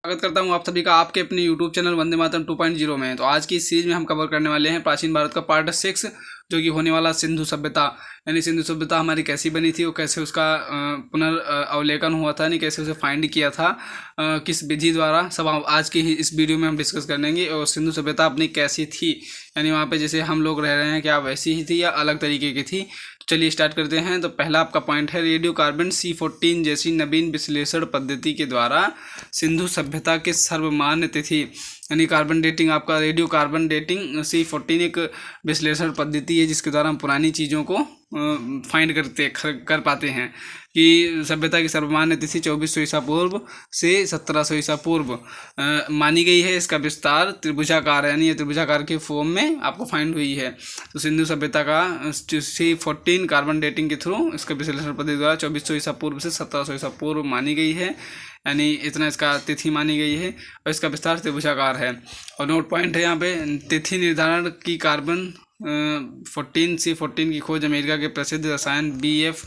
स्वागत करता हूं आप सभी का आपके अपने यूट्यूब चैनल वंदे मातरम 2.0 में। तो आज की इस सीरीज में हम कवर करने वाले हैं प्राचीन भारत का पार्ट 6, जो कि होने वाला सिंधु सभ्यता। यानी सिंधु सभ्यता हमारी कैसी बनी थी, वो कैसे उसका पुनर्अवलोकन हुआ था, यानी कैसे उसे फाइंड किया था, किस विधि द्वारा, सब आज की ही इस वीडियो में हम डिस्कस कर लेंगे। और सिंधु सभ्यता अपनी कैसी थी, यानी वहाँ पे जैसे हम लोग रह रहे हैं, क्या वैसी ही थी या अलग तरीके की थी। तो चलिए स्टार्ट करते हैं। तो पहला आपका पॉइंट है, रेडियो कार्बन C14 जैसी नवीन विश्लेषण पद्धति के द्वारा सिंधु सभ्यता की सर्वमान्य तिथि, यानी कार्बन डेटिंग, आपका रेडियो कार्बन डेटिंग C14 एक विश्लेषण पद्धति है जिसके द्वारा हम पुरानी चीज़ों को फाइंड कर पाते हैं कि सभ्यता की सर्वमान्य तिथि 2400 ईसा पूर्व से 1700 ईसा पूर्व मानी गई है। इसका विस्तार त्रिभुजाकार, यानी ये त्रिभुजाकार के फॉर्म में आपको फाइंड हुई है। तो सिंधु सभ्यता का C14 कार्बन डेटिंग के थ्रू इसका विश्लेषण पद्धति द्वारा 2400 ईसा पूर्व से 1700 ईसा पूर्व मानी गई है, यानी इतना इसका तिथि मानी गई है और इसका विस्तार त्रिभुजाकार है। और नोट पॉइंट है यहाँ पे, तिथि निर्धारण की कार्बन 14 C14 की खोज अमेरिका के प्रसिद्ध रसायन BF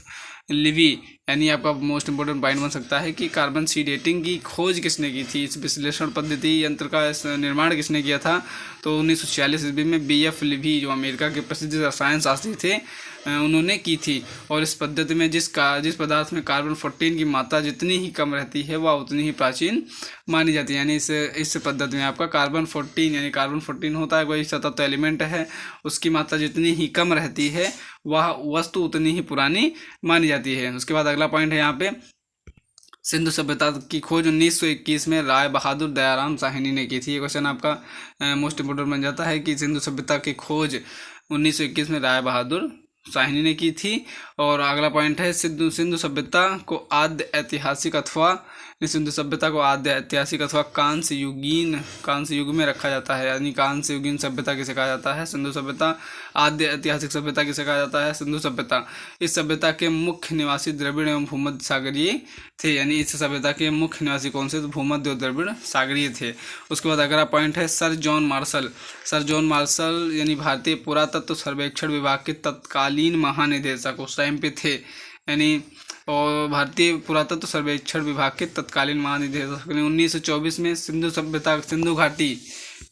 लिवी, यानी आपका मोस्ट इंपोर्टेंट पॉइंट बन सकता है कि कार्बन सी डेटिंग की खोज किसने की थी, इस विश्लेषण पद्धति यंत्र का निर्माण किसने किया था। तो 1946 ईस्वी में BF लिवी, जो अमेरिका के प्रसिद्ध रसायन शास्त्री थे, उन्होंने की थी। और इस पद्धति में जिस पदार्थ में कार्बन 14 की मात्रा जितनी ही कम रहती है वह उतनी ही प्राचीन मानी जाती है। यानी इस पद्धति में आपका कार्बन 14, यानी कार्बन 14 होता है कोई सतत एलिमेंट है, उसकी मात्रा जितनी ही कम रहती है वह वस्तु उतनी ही पुरानी मानी जाती है। उसके बाद अगला पॉइंट है यहाँ पे, सिंधु सभ्यता की खोज 1921 में राय बहादुर दयाराम साहनी ने की थी। ये क्वेश्चन आपका मोस्ट इंपोर्टेंट बन जाता है कि सिंधु सभ्यता की खोज 1921 में राय बहादुर साहनी ने की थी। और अगला पॉइंट है, सिंधु सभ्यता को आद्य ऐतिहासिक अथवा सिंधु सभ्यता को आद्य ऐतिहासिक अथवा कांस्य युग में रखा जाता है, यानी कांस्य युगीन सभ्यता किसे कहा जाता है, सिंधु सभ्यता। आद्य ऐतिहासिक सभ्यता किसे कहा जाता है, सिंधु सभ्यता। इस सभ्यता के मुख्य निवासी द्रविड़ एवं भूमध्य सागरीय थे, यानी इस सभ्यता के मुख्य निवासी कौन से, तो भूमध्य और द्रविड़ सागरीय थे। उसके बाद अगला पॉइंट है, सर जॉन मार्शल यानी भारतीय पुरातत्व सर्वेक्षण विभाग के तत्कालीन महानिदेशक उस टाइम पे थे, यानी और भारतीय पुरातत्व सर्वेक्षण विभाग के तत्कालीन महानिदेशक ने 1924 में सिंधु घाटी,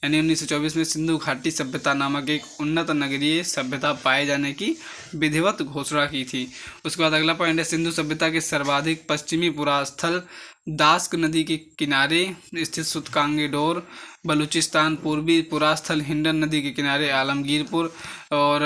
यानी 1924 में सिंधु घाटी सभ्यता नामक एक उन्नत नगरीय सभ्यता पाए जाने की विधिवत घोषणा की थी। उसके बाद अगला पॉइंट है, सिंधु सभ्यता के सर्वाधिक पश्चिमी पुरास्थल दास्क नदी के किनारे स्थित सुतकांगेडोर, बलूचिस्तान पूर्वी पुरास्थल हिंडन नदी के किनारे आलमगीरपुर और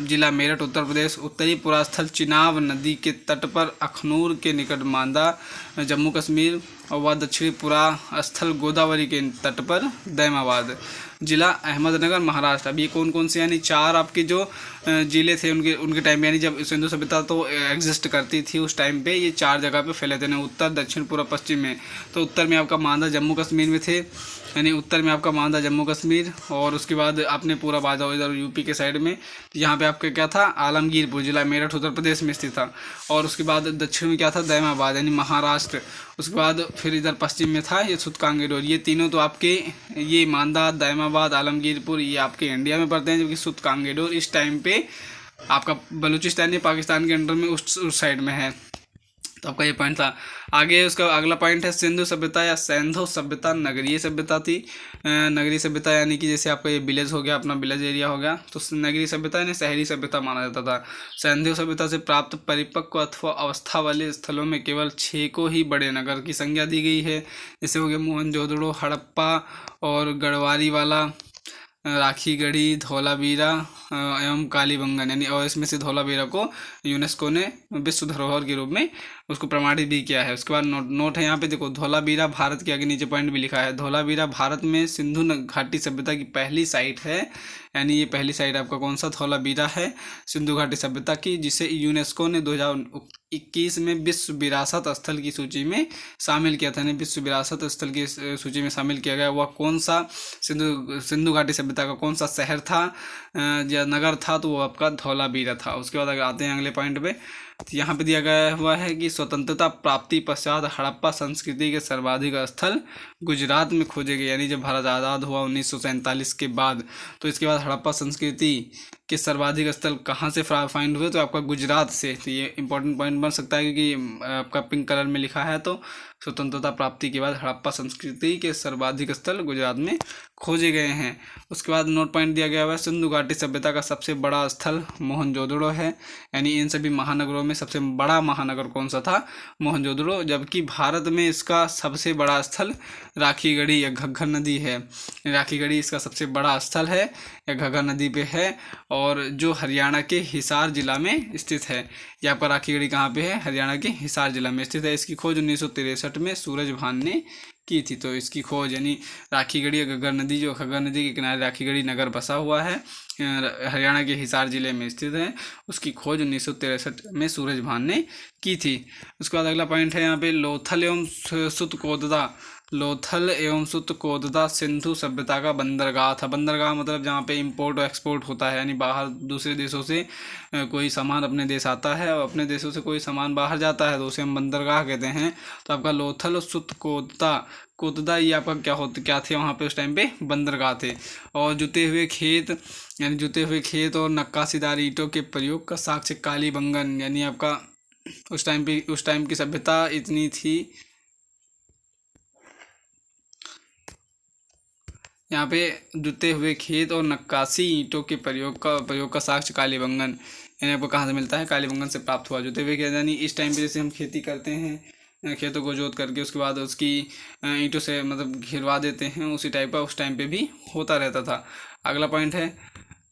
जिला मेरठ उत्तर प्रदेश, उत्तरी पुरास्थल चिनाब नदी के तट पर अखनूर के निकट मांदा जम्मू कश्मीर और वह दक्षिणी पुरास्थल गोदावरी के तट पर दैमाबाद जिला अहमदनगर महाराष्ट्र। अब ये कौन से, यानी चार आपके जो जिले थे उनके टाइम पे, यानी जब सिंधु सभ्यता तो एग्जिस्ट करती थी उस टाइम पे, ये चार जगह पे फैले थे, उत्तर दक्षिण पूर्व पश्चिम में। तो उत्तर में आपका मांदा जम्मू कश्मीर में थे, यानी उत्तर में आपका मांदा जम्मू कश्मीर, और उसके बाद आपने पूरा बाजा इधर यूपी के साइड में, यहाँ पे आपका क्या था, आलमगीरपुर जिला मेरठ उत्तर प्रदेश में स्थित था। और उसके बाद दक्षिण में क्या था, दैमाबाद यानी महाराष्ट्र। उसके बाद फिर इधर पश्चिम में था ये सुतकांगेडोर। ये तीनों तो आपके, ये मांदा, दैमाबाद, आलमगीरपुर, ये आपके इंडिया में पड़ते हैं, जबकि सुतकांगेडोर इस टाइम पे आपका बलूचिस्तान या पाकिस्तान के अंडर में उस साइड में है। तो आपका ये पॉइंट था। आगे उसका अगला पॉइंट है, सिंधु सभ्यता या सैंधव सभ्यता नगरीय सभ्यता थी। नगरीय सभ्यता यानी कि जैसे आपका ये विलेज हो गया, अपना विलेज एरिया हो गया, तो नगरीय सभ्यता यानी शहरी सभ्यता माना जाता था। सैंधव सभ्यता से प्राप्त परिपक्व अथवा अवस्था वाले स्थलों में केवल 6 को ही बड़े नगर की संज्ञा दी गई है, जैसे हो गया मोहनजोदड़ो, हड़प्पा और गढ़वारी वाला, राखीगढ़ी, धौलावीरा एवं कालीबंगन, यानी और इसमें से धौलावीरा को यूनेस्को ने विश्व धरोहर के रूप में उसको प्रमाणित भी किया है। उसके बाद नोट है यहाँ पे, देखो धौलावीरा भारत के, आगे नीचे पॉइंट भी लिखा है, धौलावीरा भारत में सिंधु घाटी सभ्यता की पहली साइट है, यानी ये पहली साइट आपका कौन सा, धौलावीरा है सिंधु घाटी सभ्यता की, जिसे यूनेस्को ने 2021 में विश्व विरासत स्थल की सूची में शामिल किया था, यानी विश्व विरासत स्थल की सूची में शामिल किया गया। वह कौन सा सिंधु घाटी सभ्यता का कौन सा शहर था या नगर था, तो वो आपका धौलावीरा था। उसके बाद अगर आते हैं अगले पॉइंट पे, तो यहाँ पे दिया गया हुआ है कि स्वतंत्रता प्राप्ति पश्चात हड़प्पा संस्कृति के सर्वाधिक स्थल गुजरात में खोजे गए। यानी जब भारत आज़ाद हुआ 1947 के बाद, तो इसके बाद हड़प्पा संस्कृति के सर्वाधिक स्थल कहाँ से फाइंड हुए, तो आपका गुजरात से। तो ये इंपॉर्टेंट पॉइंट बन सकता है क्योंकि आपका पिंक कलर में लिखा है। तो स्वतंत्रता प्राप्ति के बाद हड़प्पा संस्कृति के सर्वाधिक स्थल गुजरात में खोजे गए हैं। उसके बाद नोट पॉइंट दिया गया हुआ है, सिंधु घाटी सभ्यता का सबसे बड़ा स्थल मोहनजोदड़ो है। यानी इन सभी महानगरों में सबसे बड़ा महानगर कौन सा था, मोहनजोदड़ो। जबकि भारत में इसका सबसे बड़ा स्थल राखीगढ़ी या घग्गर नदी है। राखीगढ़ी इसका सबसे बड़ा स्थल है या घग्गर नदी पे है, और जो हरियाणा के हिसार जिला में स्थित है। ये आपका राखीगढ़ी कहाँ पे है, हरियाणा के हिसार जिला में स्थित है। इसकी खोज 1963 में सूरज भान ने की थी। तो इसकी खोज यानी राखीगढ़ी या घग्गर नदी, जो घग्गर नदी के किनारे राखीगढ़ी नगर बसा हुआ है, हरियाणा के हिसार जिले में स्थित है, उसकी खोज 1963 में सूरज भान ने की थी। उसके बाद अगला पॉइंट है यहाँ पे लोथल एवं सुतकोददा। लोथल एवं सुतकोददा सिंधु सभ्यता का बंदरगाह था। बंदरगाह मतलब जहाँ पे इंपोर्ट और एक्सपोर्ट होता है, यानी बाहर दूसरे देशों से कोई सामान अपने देश आता है और अपने देशों से कोई सामान बाहर जाता है, तो उसे हम बंदरगाह कहते हैं। तो आपका लोथल और सुतकोददा ये आपका क्या थे वहाँ पे उस टाइम पे, बंदरगाह थे। और जुते हुए खेत और नक्काशीदार ईंटों के प्रयोग का साक्ष्य कालीबंगन। यानी आपका उस टाइम की सभ्यता इतनी थी। यहाँ पे जुते हुए खेत और नक्काशी ईंटों के प्रयोग का साक्ष्य कालीबंगन। यानी आपको कहाँ से मिलता है, कालीबंगन से प्राप्त हुआ। जुते हुए खेत यानी इस टाइम पे जैसे हम खेती करते हैं, खेतों को जोत करके उसके बाद उसकी ईंटों से मतलब घिरवा देते हैं, उसी टाइप का उस टाइम पे भी होता रहता था। अगला पॉइंट है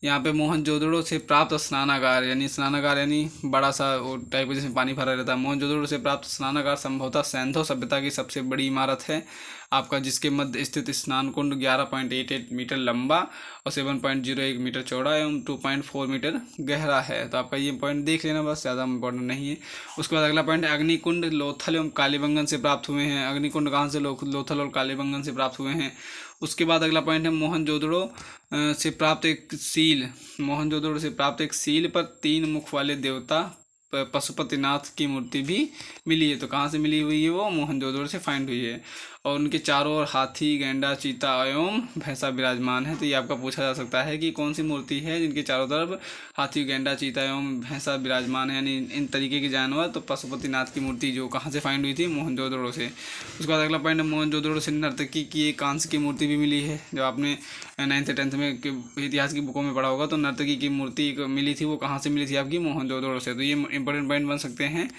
यहाँ पे मोहनजोदड़ो से प्राप्त स्नानागार। यानी बड़ा सा वो टाइप का जिसमें पानी भरा रहता है। मोहनजोदड़ो से प्राप्त स्नानागार संभवतः सिंधु सभ्यता की सबसे बड़ी इमारत है आपका, जिसके मध्य स्थित स्नान कुंड 11.88 मीटर लंबा और 7.01 मीटर चौड़ा एवं 2.4 मीटर गहरा है। तो आपका ये पॉइंट देख लेना, बस ज़्यादा इंपॉर्टेंट नहीं है। उसके बाद अगला पॉइंट अग्निकुंड लोथल एवं कालीबंगन से प्राप्त हुए हैं। अग्निकुंड कहाँ से, लोथल और कालीबंगन से प्राप्त हुए हैं। उसके बाद अगला पॉइंट है मोहनजोदड़ो से प्राप्त एक सील। मोहनजोदड़ो से प्राप्त एक सील पर 3 मुख वाले देवता पशुपतिनाथ की मूर्ति भी मिली है। तो कहाँ से मिली हुई है, वो मोहनजोदड़ो से फाइंड हुई है। और उनके चारों ओर हाथी, गैंडा, चीता एवं भैंसा विराजमान है। तो ये आपका पूछा जा सकता है कि कौन सी मूर्ति है जिनके चारों तरफ हाथी, गैंडा, चीता एवं भैंसा विराजमान है, यानी इन तरीके के जानवर। तो पशुपतिनाथ की मूर्ति जो कहाँ से फाइंड हुई थी, मोहनजोदड़ो से। उसके बाद अगला पॉइंट, मोहनजोदड़ो से नर्तकी की एक कांस्य की मूर्ति भी मिली है। जब आपने 9th 10th में इतिहास की बुकों में पढ़ा होगा, तो नर्तकी की मूर्ति मिली थी, वो कहाँ से मिली थी आपकी, मोहनजोदड़ो से। तो ये इंपॉर्टेंट पॉइंट बन सकते हैं।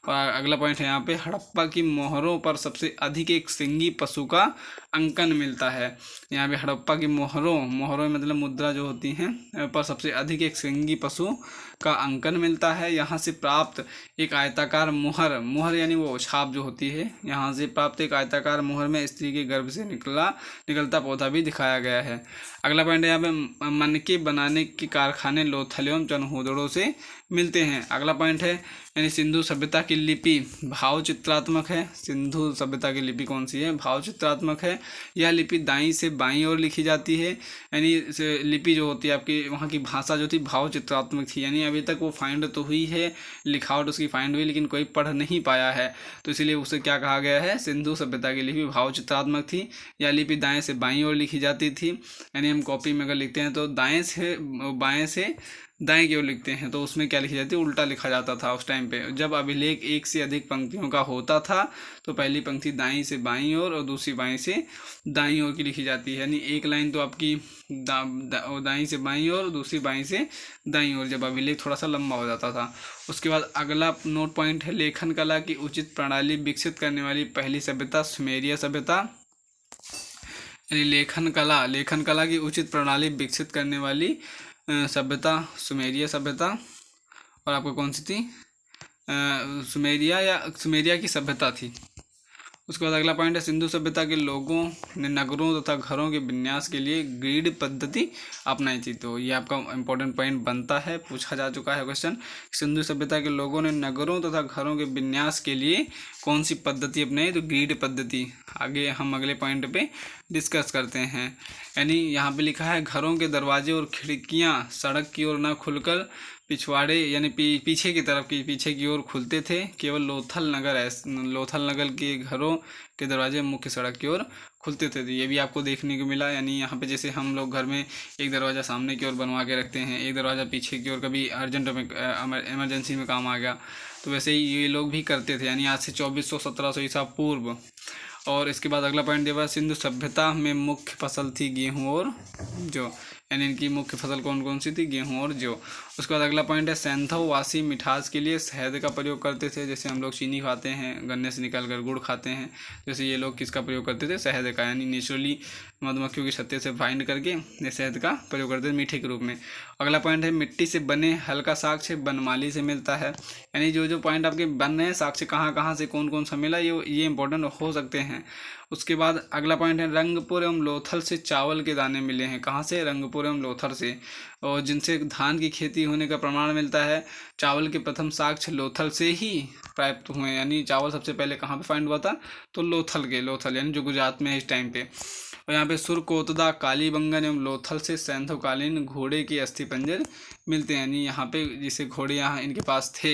और अगला पॉइंट है यहाँ पे हड़प्पा की मोहरों पर सबसे अधिक एक सिंगी पशु का अंकन मिलता है। यहाँ पे हड़प्पा की मोहरों मतलब मुद्रा जो होती हैं पर सबसे अधिक एक सिंगी पशु का अंकन मिलता है। यहाँ से प्राप्त एक आयताकार मुहर यानी वो छाप जो होती है, यहाँ से प्राप्त एक आयताकार मुहर में स्त्री के गर्भ से निकलता पौधा भी दिखाया गया है। अगला पॉइंट है यहाँ पे मनके बनाने के कारखाने लोथल एवं चनहूदड़ो से मिलते हैं। अगला पॉइंट है यानी सिंधु सभ्यता की लिपि भाव चित्रात्मक है। सिंधु सभ्यता की लिपि कौन सी है, भाव चित्रात्मक है। यह लिपि दाईं से बाईं ओर लिखी जाती है। यानी लिपि जो होती है आपकी वहाँ की भाषा जो थी भाव चित्रात्मक थी। यानी अभी तक वो फाइंड तो हुई है, लिखावट उसकी फाइंड हुई, लेकिन कोई पढ़ नहीं पाया है, तो इसीलिए उसे क्या कहा गया है, सिंधु सभ्यता की लिपि भाव चित्रात्मक थी। यह लिपि दाएँ से बाईं ओर लिखी जाती थी। यानी हम कॉपी में अगर लिखते हैं तो बाएँ से दाएं की ओर लिखते हैं, तो उसमें क्या लिखी जाती है, उल्टा लिखा जाता था उस टाइम पे। जब अभिलेख एक से अधिक पंक्तियों का होता था तो पहली पंक्ति दाईं से बाईं ओर और दूसरी बाईं से दाईं ओर की लिखी जाती है। यानी एक लाइन तो आपकी दाईं से बाईं ओर और दूसरी बाईं से दाईं ओर, जब अभिलेख थोड़ा सा लंबा हो जाता था। उसके बाद अगला नोट पॉइंट है लेखन कला की उचित प्रणाली विकसित करने वाली पहली सभ्यता सुमेरिया सभ्यता। यानी लेखन कला की उचित प्रणाली विकसित करने वाली सभ्यता सुमेरिया सभ्यता। और आपको कौन सी थी, सुमेरिया की सभ्यता थी। उसके बाद अगला पॉइंट है सिंधु सभ्यता के लोगों ने नगरों तथा घरों के विन्यास के लिए ग्रिड पद्धति अपनाई थी। तो ये आपका इंपॉर्टेंट पॉइंट बनता है, पूछा जा चुका है क्वेश्चन। सिंधु सभ्यता के लोगों ने नगरों तथा घरों के विन्यास के लिए कौन सी पद्धति अपनाई, तो ग्रिड पद्धति। आगे हम अगले पॉइंट पे डिस्कस करते हैं। यानी यहाँ पे लिखा है घरों के दरवाजे और खिड़कियाँ सड़क की ओर न खुलकर पिछवाड़े यानी पीछे की ओर खुलते थे। केवल लोथल नगर के घरों के दरवाजे मुख्य सड़क की ओर खुलते थे। तो ये भी आपको देखने को मिला। यानी यहाँ पे जैसे हम लोग घर में एक दरवाज़ा सामने की ओर बनवा के रखते हैं, एक दरवाज़ा पीछे की ओर, कभी अर्जेंट में इमरजेंसी में काम आ गया, तो वैसे ही ये लोग भी करते थे। यानी आज से 2400-1700 ईसा पूर्व। और इसके बाद अगला पॉइंट दिया हुआ है सिंधु सभ्यता में मुख्य फसल थी गेहूँ और जौ। यानी इनकी मुख्य फसल कौन कौन सी थी, गेहूँ और जौ। उसके बाद अगला पॉइंट है सैंथव वासी मिठास के लिए शहद का प्रयोग करते थे। जैसे हम लोग चीनी खाते हैं, गन्ने से निकाल कर गुड़ खाते हैं, जैसे ये लोग किसका प्रयोग करते थे, शहद का। यानी नेचुरली मधुमक्खियों की छत्ते से फाइंड करके ये शहद का प्रयोग करते थे मीठे के रूप में। अगला पॉइंट है मिट्टी से बने हल्का साक्ष्य बनमाली से मिलता है। यानी जो पॉइंट आपके बन रहे हैं साक्ष्य कहाँ से कौन कौन सा मिला, ये इंपॉर्टेंट हो सकते हैं। उसके बाद अगला पॉइंट है रंगपुर एवं लोथल से चावल के दाने मिले हैं। कहाँ से, रंगपुर एवं लोथल से, और जिनसे धान की खेती होने का प्रमाण मिलता है। चावल के प्रथम साक्ष्य लोथल से ही प्राप्त हुए। यानी चावल सबसे पहले कहाँ पे फाइंड हुआ था, तो लोथल यानी जो गुजरात में है इस टाइम पे। और यहाँ पे सुरकोतदा, कालीबंगन एवं लोथल से सैंधवकालीन घोड़े के अस्थिपंजर मिलते हैं। यानी यहाँ पे जैसे घोड़े यहाँ इनके पास थे,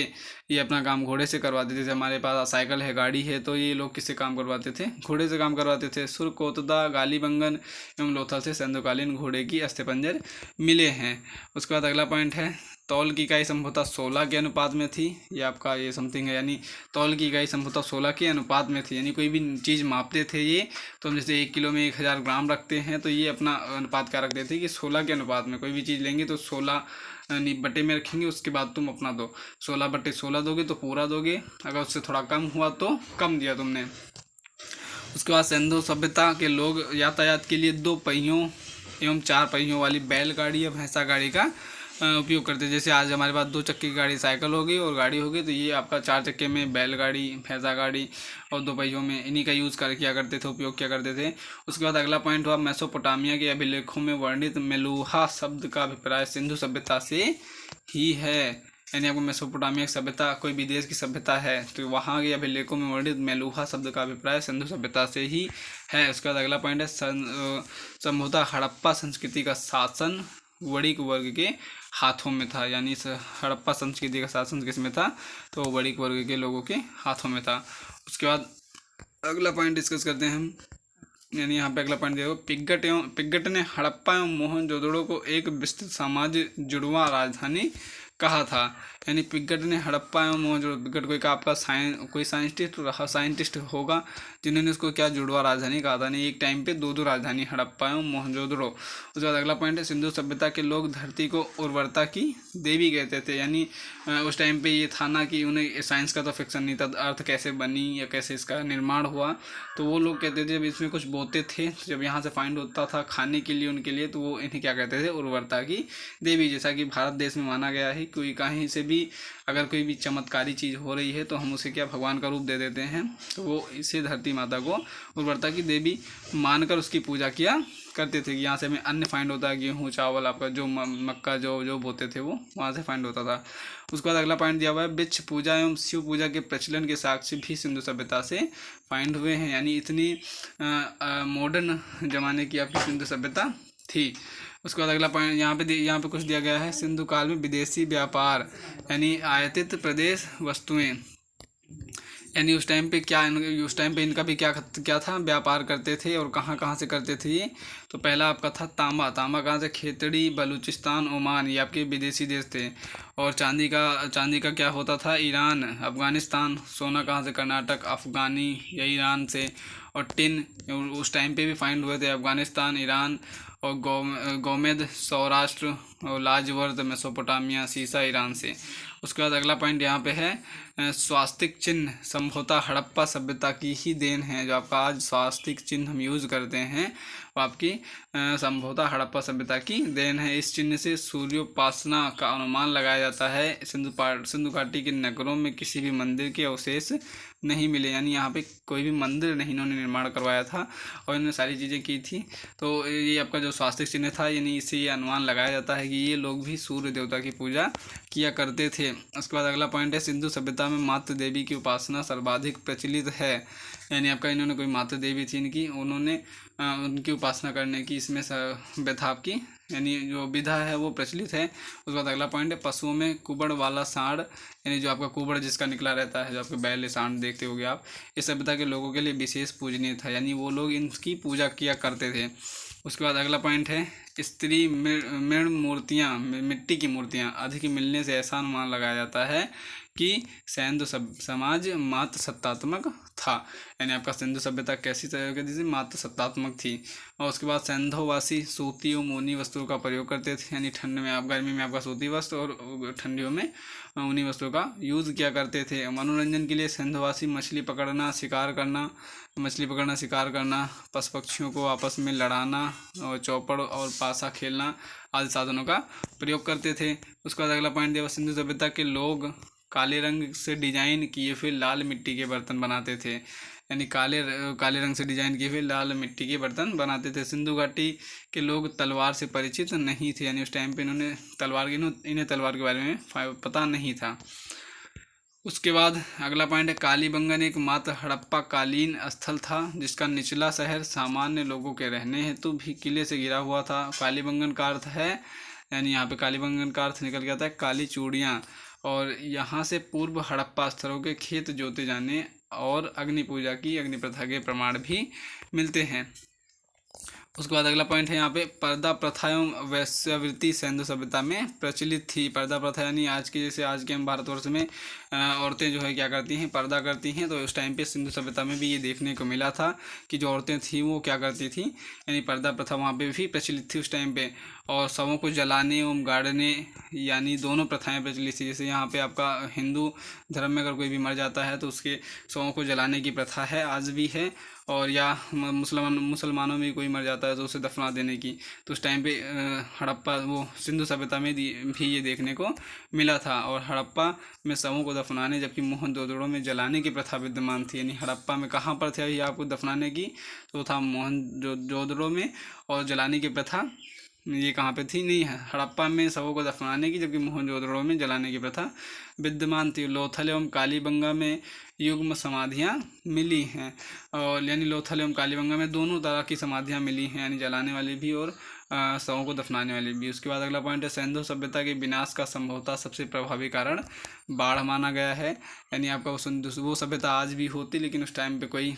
ये अपना काम घोड़े से करवाते थे। जैसे हमारे पास साइकिल है, गाड़ी है, तो ये लोग किससे काम करवाते थे, घोड़े से काम करवाते थे। सुरकोतदा, कालीबंगन एवं लोथल से सैंधवकालीन घोड़े की अस्थिपंजर मिले हैं। उसके बाद अगला पॉइंट है तौल की इकाई संभवतः 16 के अनुपात में थी। ये आपका ये समथिंग है। यानी तौल की इकाई संभवतः 16 के अनुपात में थी। यानी कोई भी चीज़ मापते थे ये, तो हम जैसे 1 किलो में 1000 ग्राम रखते हैं, तो ये अपना अनुपात क्या रखते थे कि 16 के अनुपात में। कोई भी चीज़ लेंगे तो 16 बटे में रखेंगे, उसके बाद तुम अपना दो। 16/16 दोगे तो पूरा दोगे, अगर उससे थोड़ा कम हुआ तो कम दिया तुमने। उसके बाद सिंधु सभ्यता के लोग यातायात के लिए 2 पहियों एवं 4 पहियों वाली बैलगाड़ी या भैंसा गाड़ी का उपयोग करते हैं। जैसे आज हमारे पास 2 चक्के की गाड़ी साइकिल होगी और गाड़ी होगी, तो ये आपका 4 चक्के में बैलगाड़ी, भैंसा गाड़ी और 2 पहियों में इन्हीं का यूज़ किया करते थे, उपयोग किया करते थे। उसके बाद अगला पॉइंट हुआ मेसोपोटामिया के अभिलेखों में वर्णित मेलूहा शब्द का अभिप्राय सिंधु सभ्यता से ही है। यानी आपको मेसोपोटामिया की सभ्यता कोई विदेश की सभ्यता है, तो वहाँ के अभिलेखों में वर्णित मेलूहा शब्द का अभिप्राय सिंधु सभ्यता से ही है। उसके बाद अगला पॉइंट है संभवतः हड़प्पा संस्कृति का शासन वणिक वर्ग के हाथों में था। यानी हड़प्पा संस्कृति का शासन किसमें था, तो वणिक वर्ग के लोगों के हाथों में था। उसके बाद अगला पॉइंट डिस्कस करते हैं हम। यानी यहाँ पे अगला पॉइंट देखो पिग्गट ने हड़प्पा एवं मोहनजोदड़ो को एक विस्तृत साम्राज्य जुड़वा राजधानी कहा था। यानी पिग्गट ने हड़प्पा एवं मोहनजोदड़ो, पिग्गट कोई का आपका कोई साइंटिस्ट होगा जिन्होंने उसको क्या जुड़वा राजधानी कहा था। नहीं, एक टाइम पे 2 राजधानी, हड़प्पा एवं मोहनजोदड़ो। उसके बाद अगला पॉइंट है सिंधु सभ्यता के लोग धरती को उर्वरता की देवी कहते थे। यानी उस टाइम पे ये था ना कि उन्हें साइंस का तो फिक्सन नहीं था, अर्थ कैसे बनी या कैसे इसका निर्माण हुआ, तो वो लोग कहते थे जब इसमें कुछ बोते थे, जब यहाँ से फाइंड होता था खाने के लिए उनके लिए, तो वो इन्हें क्या कहते थे, उर्वरता की देवी। जैसा कि भारत देश में माना गया है कोई कहीं से भी अगर कोई भी चमत्कारी चीज़ हो रही है तो हम उसे क्या भगवान का रूप दे देते हैं, तो वो इसे धरती माता को उर्वरता की देवी मानकर उसकी पूजा किया करते थे। कि यहाँ से हमें अन्न फाइंड होता है, गेहूँ चावल आपका जो मक्का जो बोते थे वो वहाँ से फाइंड होता था। उसके बाद अगला पॉइंट दिया हुआ है वृक्ष पूजा एवं शिव पूजा के प्रचलन के साक्ष्य भी सिंधु सभ्यता से फाइंड हुए हैं। यानी इतनी मॉडर्न जमाने की आपकी सिंधु सभ्यता थी। उसके बाद अगला पॉइंट यहाँ पे कुछ दिया गया है सिंधु काल में विदेशी व्यापार यानी आयातित प्रदेश वस्तुएं। यानी उस टाइम पे इनका भी क्या था, व्यापार करते थे। और कहाँ से करते थे ये, तो पहला आपका था तांबा कहाँ से, खेतड़ी, बलूचिस्तान, ओमान, ये आपके विदेशी देश थे। और चांदी का क्या होता था, ईरान, अफ़गानिस्तान। सोना कहाँ से, कर्नाटक, अफ़गानी या ईरान से। और टिन उस टाइम पे भी फाइंड हुए थे, अफ़गानिस्तान, ईरान। और गोमेद सौराष्ट्र और लाजवर्द मेसोपोटामिया, सीसा ईरान से। उसके बाद अगला पॉइंट यहाँ पे है स्वास्तिक चिन्ह संभवतः हड़प्पा सभ्यता की ही देन है। जो आपका आज स्वास्तिक चिन्ह हम यूज़ करते हैं वो आपकी संभवतः हड़प्पा सभ्यता की देन है। इस चिन्ह से सूर्योपासना का अनुमान लगाया जाता है। सिंधु घाटी के नगरों में किसी भी मंदिर के अवशेष नहीं मिले, यानी यहाँ पे कोई भी मंदिर नहीं इन्होंने निर्माण करवाया था और इन्होंने सारी चीज़ें की थी। तो ये आपका जो स्वास्तिक चिन्ह था, यानी इससे ये अनुमान लगाया जाता है कि ये लोग भी सूर्य देवता की पूजा किया करते थे। उसके बाद अगला पॉइंट है, सिंधु सभ्यता में मातृ देवी की उपासना सर्वाधिक प्रचलित है। यानी आपका इन्होंने कोई मातृ देवी थी इनकी, उन्होंने उनकी उपासना करने की इसमें व्यथा की, यानी जो विधा है वो प्रचलित है। उसके बाद अगला पॉइंट है, पशुओं में कुबड़ वाला सांड, यानी जो आपका कुबड़ जिसका निकला रहता है, जो आपके बैल सांड देखते होगे आप, इस सभ्यता के लोगों के लिए विशेष पूजनीय था, यानी वो लोग इनकी पूजा किया करते थे। उसके बाद अगला पॉइंट है, स्त्री मृण मूर्तियाँ, मिट्टी की मूर्तियाँ अधिक मिलने से ऐसा अनुमान लगाया जाता है कि सिंधु समाज मात्र सत्तात्मक था। यानी आपका सिंधु सभ्यता कैसी तरह की थी, मात्र सत्तात्मक थी। और उसके बाद सिंधुवासी सूती और ऊनी वस्त्रों का प्रयोग करते थे, यानी ठंड में आप, गर्मी में आपका सूती वस्त्र और ठंडियों में ऊनी वस्त्रों का यूज़ किया करते थे। मनोरंजन के लिए सिंधुवासी मछली पकड़ना, शिकार करना, पशु पक्षियों को आपस में लड़ाना और चौपड़ और पासा खेलना आदि साधनों का प्रयोग करते थे। उसके बाद अगला पॉइंट दिया, सिंधु सभ्यता के लोग काले रंग से डिजाइन किए फिर लाल मिट्टी के बर्तन बनाते थे, यानी काले रंग से डिजाइन किए फिर लाल मिट्टी के बर्तन बनाते थे। सिंधु घाटी के लोग तलवार से परिचित नहीं थे, यानी उस टाइम पे इन्हें तलवार के बारे में पता नहीं था। उसके बाद अगला पॉइंट है, कालीबंगन एक मात्र हड़प्पा कालीन स्थल था जिसका निचला शहर सामान्य लोगों के रहने हेतु भी किले से घिरा हुआ था। कालीबंगन का अर्थ है, यानी यहाँ पे कालीबंगन का अर्थ निकल के आता है काली चूड़ियाँ, और यहाँ से पूर्व हड़प्पा स्थलों के खेत जोते जाने और अग्नि पूजा की अग्नि प्रथा के प्रमाण भी मिलते हैं। उसके बाद अगला पॉइंट है, यहाँ पे पर्दा प्रथा एवं वैश्यावृत्ति सिंधु सभ्यता में प्रचलित थी। पर्दा प्रथा यानी आज के, जैसे आज के हम भारतवर्ष में औरतें जो है क्या करती हैं, पर्दा करती हैं, तो उस टाइम पे सिंधु सभ्यता में भी ये देखने को मिला था कि जो औरतें थीं वो क्या करती थी, यानी पर्दा प्रथा वहाँ पे भी प्रचलित थी उस टाइम पे। और शवों को जलाने एवं गाड़ने, यानी दोनों प्रथाएँ प्रचलित थी। जैसे यहाँ पे आपका हिंदू धर्म में अगर कोई भी मर जाता है तो उसके शवों को जलाने की प्रथा है, आज भी है। और या मुसलमानों में कोई मर जाता है तो उसे दफना देने की, तो उस टाइम पे हड़प्पा वो सिंधु सभ्यता में भी ये देखने को मिला था। और हड़प्पा में शवों को दफनाने जबकि मोहनजोदड़ो में जलाने की प्रथा विद्यमान थी। यानी हड़प्पा में कहाँ पर थी ये आपको दफनाने की, तो था मोहनजोदड़ो में, और जलाने की प्रथा ये कहाँ पे थी, नहीं है हड़प्पा में शवों को दफनाने की, जबकि मोहनजोदड़ो में जलाने की प्रथा विद्यमान थी। लोथल एवं कालीबंगा में युग्म समाधियाँ मिली हैं, और यानी लोथल एवं कालीबंगा में दोनों तरह की समाधियाँ मिली हैं, यानी जलाने वाली भी और शवों को दफनाने वाली भी। उसके बाद अगला पॉइंट है, सिंधु सभ्यता के विनाश का संभवतः सबसे प्रभावी कारण बाढ़ माना गया है। यानी आपका वो सभ्यता आज भी होती, लेकिन उस टाइम पे कोई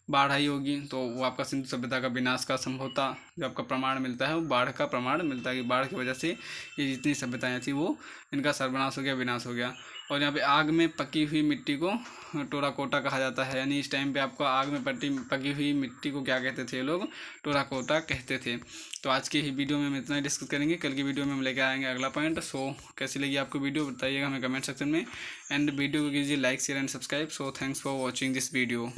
बाढ़ आई होगी, तो वो आपका सिंधु सभ्यता का विनाश का संभवतः जो आपका प्रमाण मिलता है वो बाढ़ का प्रमाण मिलता है कि बाढ़ की वजह से ये जितनी सभ्यताएं थी वो इनका सर्वनाश हो गया, विनाश हो गया। और यहाँ पे आग में पकी हुई मिट्टी को टोराकोटा कहा जाता है, यानी इस टाइम पे आपको आग में पकी हुई मिट्टी को क्या कहते थे लोग, टोराकोटा कहते थे। तो आज की ही वीडियो में हम इतना ही डिस्कस करेंगे, कल की वीडियो में हम लेकर आएंगे अगला पॉइंट। सो कैसी लगी आपको वीडियो बताइएगा हमें कमेंट सेक्शन में, एंड वीडियो को कीजिए like, share and subscribe. So thanks for watching this video.